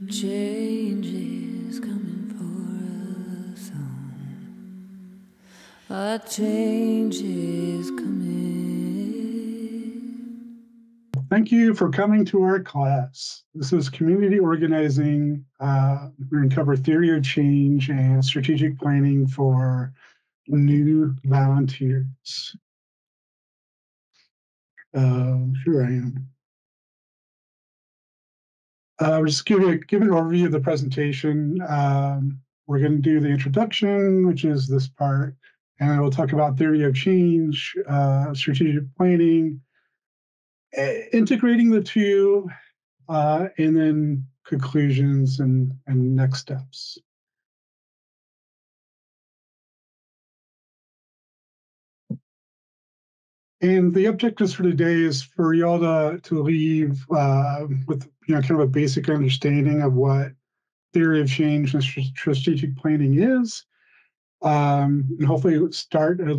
Change is coming for us all. A change is coming. Thank you for coming to our class. This is community organizing. We're going to cover theory of change and strategic planning for new volunteers. Here I am. We're just give an overview of the presentation. We're going to do the introduction, which is this part, and then we'll talk about theory of change, strategic planning, integrating the two, and then conclusions and next steps. And the objectives for today is for y'all to leave with kind of a basic understanding of what theory of change and strategic planning is, and hopefully at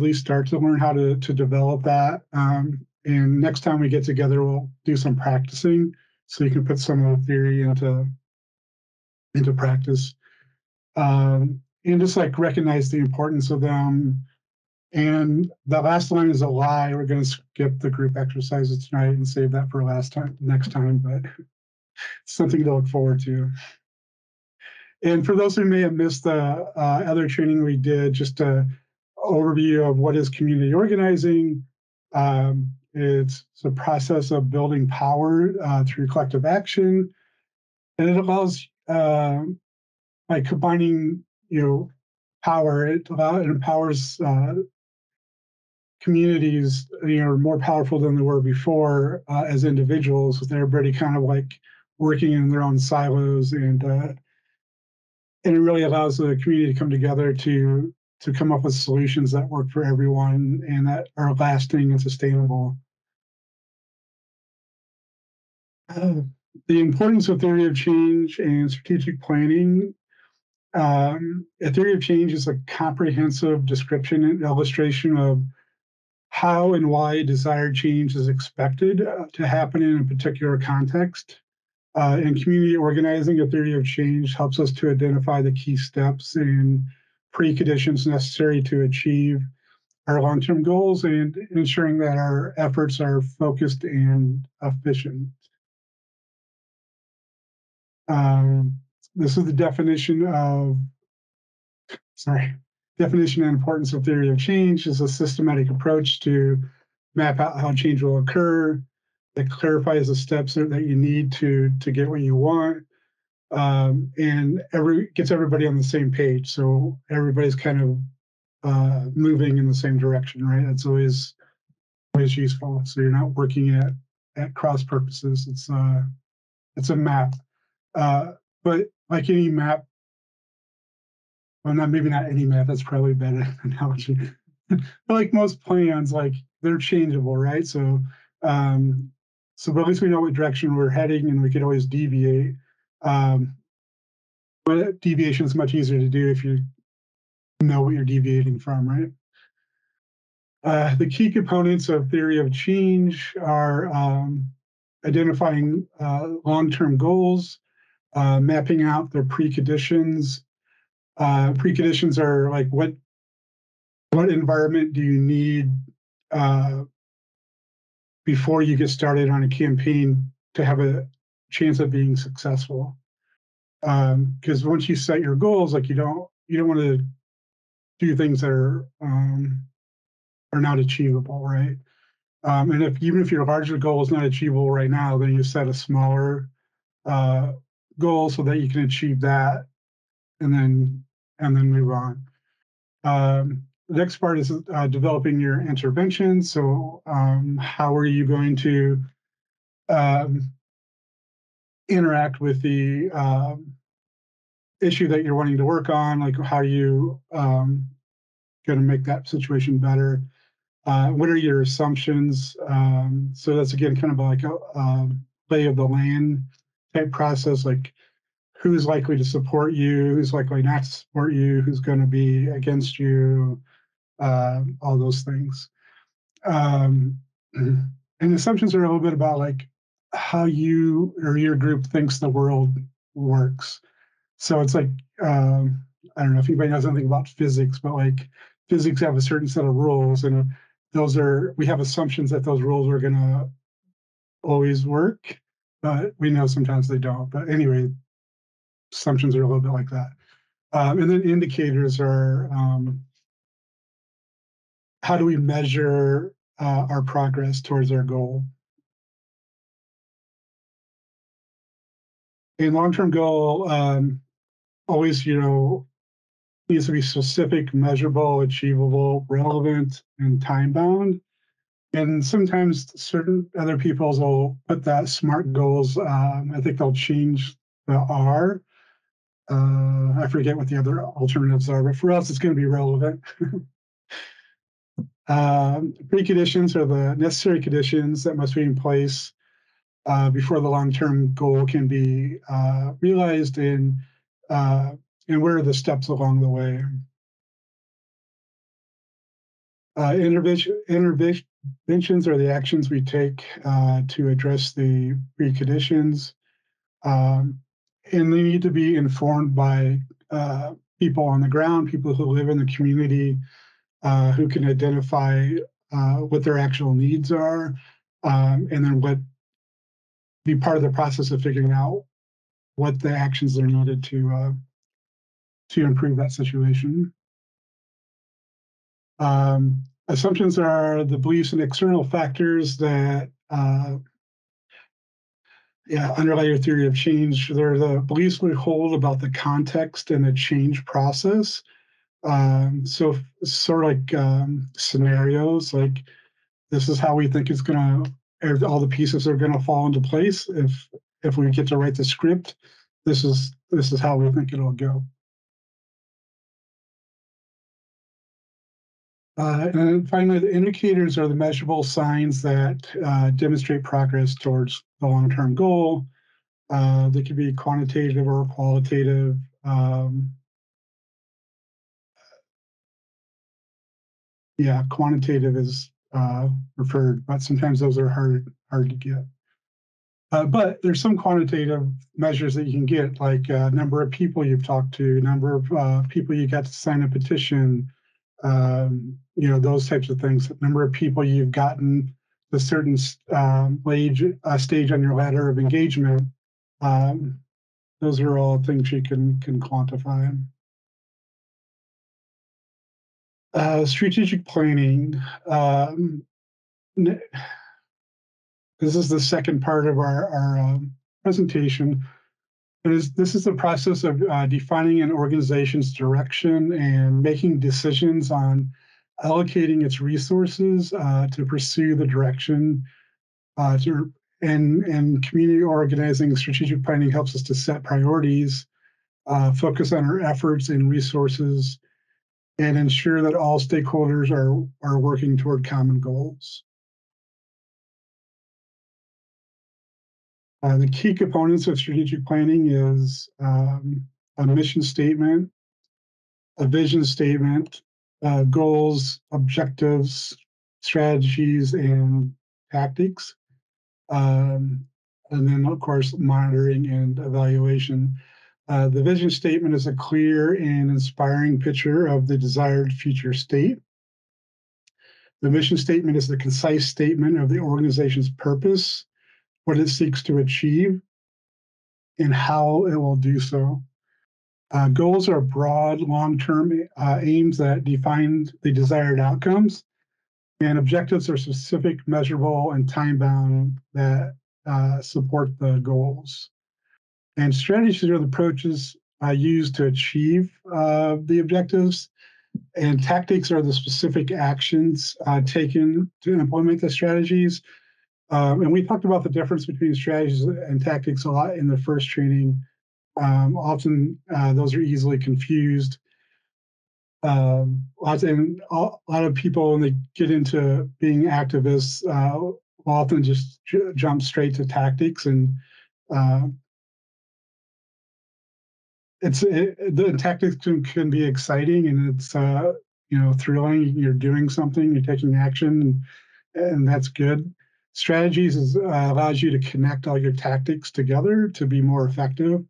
least start to learn how to develop that. And next time we get together, we'll do some practicing so you can put some of the theory into practice, and just like recognize the importance of them. And the last line is a lie. We're going to skip the group exercises tonight and save that for next time, but something to look forward to. And for those who may have missed the other training we did, just an overview of what is community organizing. It's a process of building power through collective action, and it allows, by combining, power, it empowers communities, more powerful than they were before as individuals, with everybody kind of like working in their own silos, and it really allows the community to come together to come up with solutions that work for everyone and that are lasting and sustainable. The importance of theory of change and strategic planning. A theory of change is a comprehensive description and illustration of how and why desired change is expected to happen in a particular context. In community organizing, a theory of change helps us to identify the key steps and preconditions necessary to achieve our long-term goals and ensuring that our efforts are focused and efficient. This is the definition and importance of theory of change is a systematic approach to map out how change will occur. That clarifies the steps that you need to get what you want, and gets everybody on the same page. So everybody's kind of moving in the same direction, right? That's always useful. So you're not working at cross purposes. It's a map, but like any map, well, maybe not any map. That's probably a better analogy. But like most plans, like they're changeable, right? So but at least we know what direction we're heading, and we could always deviate. But deviation is much easier to do if you know what you're deviating from, right? The key components of theory of change are identifying long-term goals, mapping out their preconditions. Preconditions are like what environment do you need before you get started on a campaign to have a chance of being successful. Because once you set your goals, like you don't want to do things that are not achievable, right? And even if your larger goal is not achievable right now, then you set a smaller goal so that you can achieve that, and then move on. The next part is developing your intervention. So how are you going to interact with the issue that you're wanting to work on? Like, how are you going to make that situation better? What are your assumptions? So that's, again, kind of like a lay of the land type process, like who's likely to support you, who's likely not to support you, who's going to be against you, all those things. And assumptions are a little bit about like how you or your group thinks the world works. So it's like, I don't know if anybody knows anything about physics, but like physics have a certain set of rules, and we have assumptions that those rules are going to always work, but we know sometimes they don't. But anyway, assumptions are a little bit like that. And then indicators are, how do we measure our progress towards our goal? A long-term goal always, needs to be specific, measurable, achievable, relevant, and time-bound. And sometimes certain other peoples will put that SMART goals. I think they'll change the R. I forget what the other alternatives are, but for us, it's going to be relevant. Preconditions are the necessary conditions that must be in place before the long-term goal can be realized, and where are the steps along the way. Interventions are the actions we take to address the preconditions, um, and they need to be informed by people on the ground, people who live in the community, who can identify what their actual needs are, and then be part of the process of figuring out what the actions are needed to improve that situation. Assumptions are the beliefs and external factors that underlie your theory of change. They're the beliefs we hold about the context and the change process. So sort of like scenarios, like this is how we think it's gonna, all the pieces are gonna fall into place. If we get to write the script, this is how we think it'll go. And then finally, the indicators are the measurable signs that demonstrate progress towards the long-term goal. They could be quantitative or qualitative. Quantitative is preferred, but sometimes those are hard to get. But there's some quantitative measures that you can get, like number of people you've talked to, number of people you got to sign a petition, those types of things. Number of people you've gotten a certain stage on your ladder of engagement. Those are all things you can quantify. Strategic planning. This is the second part of our presentation. This is the process of defining an organization's direction and making decisions on allocating its resources to pursue the direction. And community organizing, strategic planning helps us to set priorities, focus on our efforts and resources, and ensure that all stakeholders are working toward common goals. The key components of strategic planning is a mission statement, a vision statement, goals, objectives, strategies, and tactics. And then, of course, monitoring and evaluation. The vision statement is a clear and inspiring picture of the desired future state. The mission statement is the concise statement of the organization's purpose, what it seeks to achieve, and how it will do so. Goals are broad, long-term aims that define the desired outcomes, and objectives are specific, measurable, and time-bound that support the goals. And strategies are the approaches used to achieve the objectives, and tactics are the specific actions taken to implement the strategies. And we talked about the difference between strategies and tactics a lot in the first training. Often those are easily confused. A lot of people, when they get into being activists, will often just jump straight to tactics, and uh, the tactics can be exciting, and it's thrilling. You're doing something, you're taking action, and that's good. Strategies allows you to connect all your tactics together to be more effective.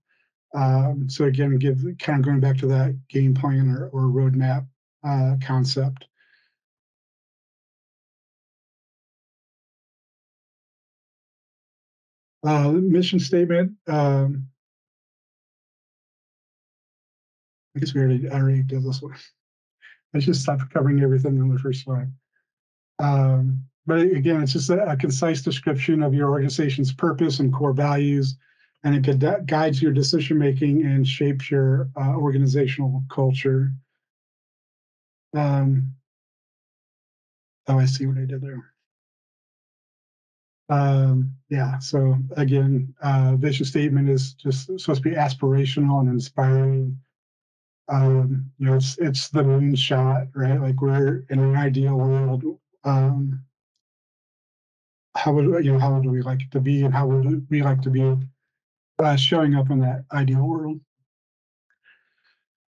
So again, kind of going back to that game plan or roadmap concept. Mission statement. I guess I already did this one. I just stopped covering everything on the first slide. But again, it's just a concise description of your organization's purpose and core values, and it guides your decision making and shapes your organizational culture. Oh, I see what I did there. Yeah, so again, vision statement is just supposed to be aspirational and inspiring. It's the moonshot, right? Like we're in an ideal world. Um, how would we like it to be, and how would we like to be showing up in that ideal world?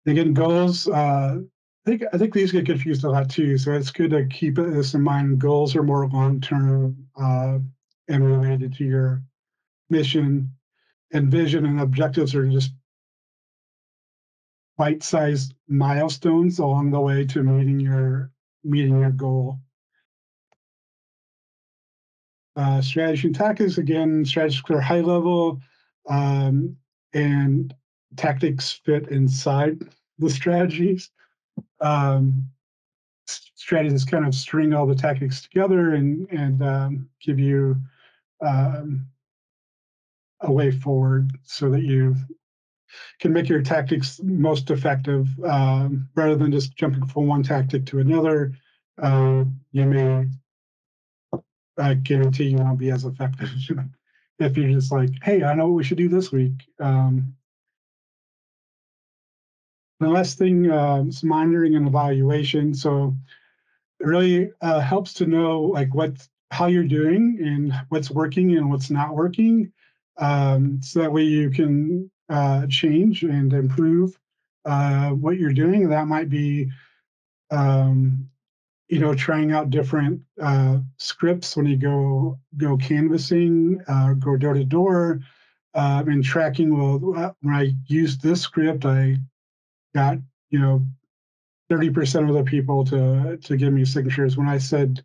Again, goals. I think these get confused a lot too. So it's good to keep this in mind. Goals are more long term and related to your mission, and vision and objectives are just bite-sized milestones along the way to meeting your goal. Strategy and tactics, again, strategies are high level, um, and tactics fit inside the strategies. Um, Strategies kind of string all the tactics together and give you um, a way forward so that you can make your tactics most effective, rather than just jumping from one tactic to another. You may, I guarantee you won't be as effective if you're just like, hey, I know what we should do this week. The last thing is monitoring and evaluation. So it really helps to know like how you're doing and what's working and what's not working, so that way you can change and improve what you're doing. That might be um, trying out different scripts when you go canvassing, go door to door, and tracking. Well, when I used this script, I got 30% of the people to give me signatures. When I said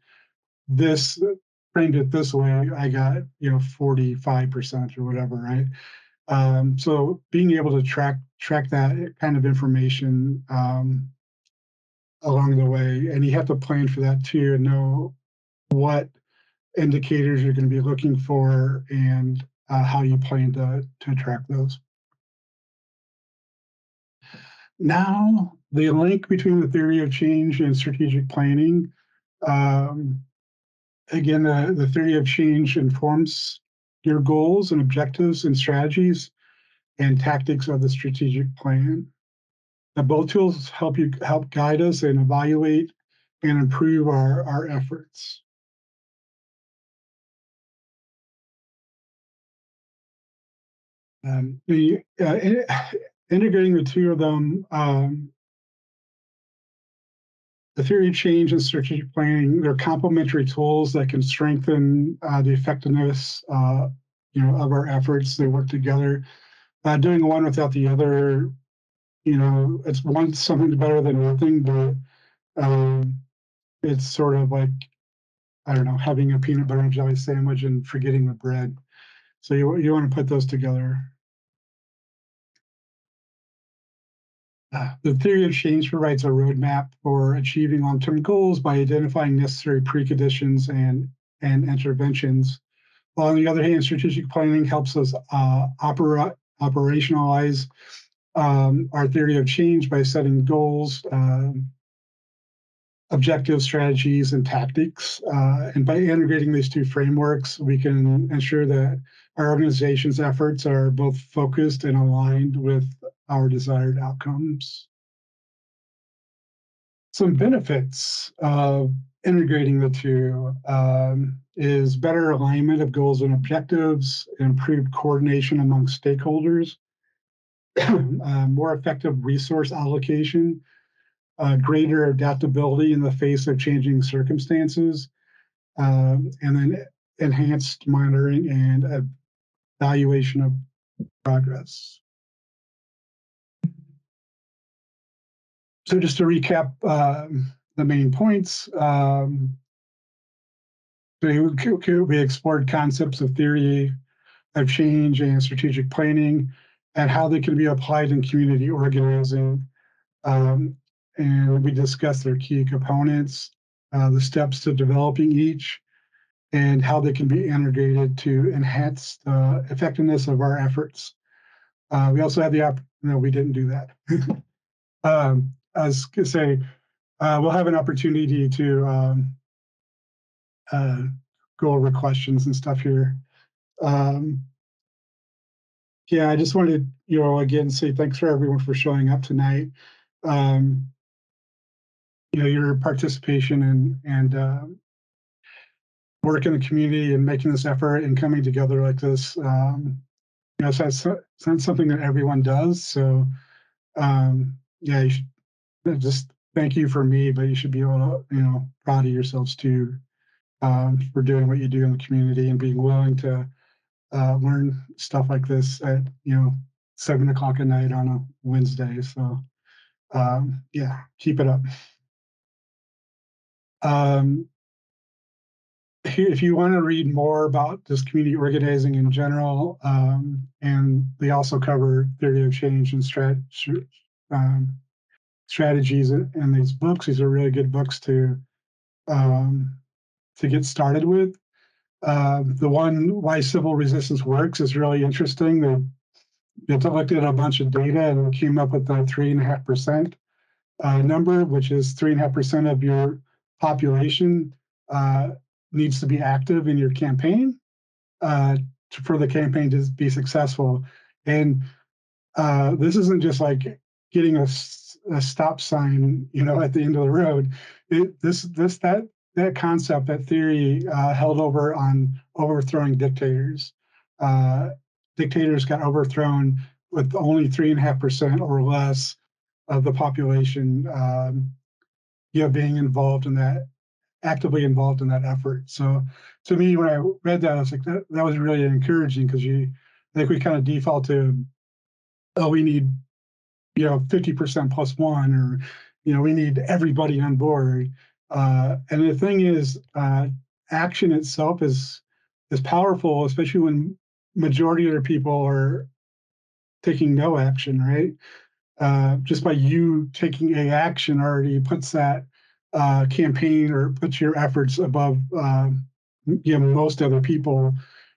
this, framed it this way, I got 45% or whatever, right? So being able to track that kind of information along the way, and you have to plan for that too, and know what indicators you're going to be looking for and how you plan to track those. Now, the link between the theory of change and strategic planning. Um, Again, the theory of change informs your goals and objectives and strategies and tactics of the strategic plan. Both tools help guide us and evaluate and improve our efforts. Integrating the two of them, the theory of change and strategic planning, they're complementary tools that can strengthen the effectiveness of our efforts. They work together. Doing one without the other, it's something's better than nothing, but it's sort of like, I don't know, having a peanut butter and jelly sandwich and forgetting the bread. So you want to put those together. The theory of change provides a roadmap for achieving long-term goals by identifying necessary preconditions and interventions. While on the other hand, strategic planning helps us operationalize our theory of change by setting goals, objectives, strategies, and tactics. And by integrating these two frameworks, we can ensure that our organization's efforts are both focused and aligned with our desired outcomes. Some benefits of integrating the two is better alignment of goals and objectives, improved coordination among stakeholders, more effective resource allocation, greater adaptability in the face of changing circumstances, and then enhanced monitoring and evaluation of progress. So just to recap the main points, we explored concepts of theory of change and strategic planning and how they can be applied in community organizing. Um, and we discussed their key components, the steps to developing each, and how they can be integrated to enhance the effectiveness of our efforts. We also had no, we didn't do that. I was going to say, we'll have an opportunity to go over questions and stuff here. Yeah, I just wanted, again, say thanks for everyone for showing up tonight. Your participation and work in the community and making this effort and coming together like this. So it's not something that everyone does. So yeah, you should just thank you for me, but you should be able to, proud of yourselves too, for doing what you do in the community and being willing to learn stuff like this at 7 o'clock at night on a Wednesday. So yeah, keep it up. If you want to read more about this community organizing in general, and they also cover theory of change and strategies in these books. These are really good books to get started with. The one, Why Civil Resistance Works, is really interesting. They looked at a bunch of data and came up with the 3.5% number, which is 3.5% of your population needs to be active in your campaign for the campaign to be successful. And this isn't just like getting a stop sign, at the end of the road. That concept, that theory, held over on overthrowing dictators. Dictators got overthrown with only 3.5% or less of the population, being involved in that, actively involved in that effort. So, to me, when I read that, I was like, that was really encouraging, because I think we kind of default to, oh, we need 50% plus one, or we need everybody on board. And the thing is, action itself is powerful, especially when majority of the people are taking no action, right? Just by you taking a action already puts that campaign, or puts your efforts above most other people.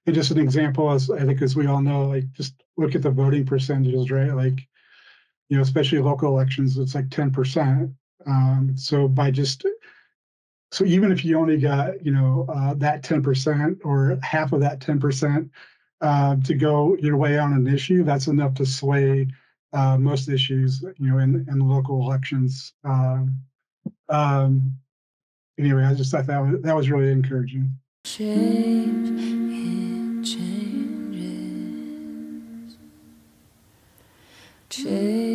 And just an example, as I think, as we all know, like, just look at the voting percentages, right? Like, especially local elections, it's like 10%. So even if you only got, that 10% or half of that 10% to go your way on an issue, that's enough to sway most issues, in local elections. Anyway, I just thought that was really encouraging. Change, it changes. Change.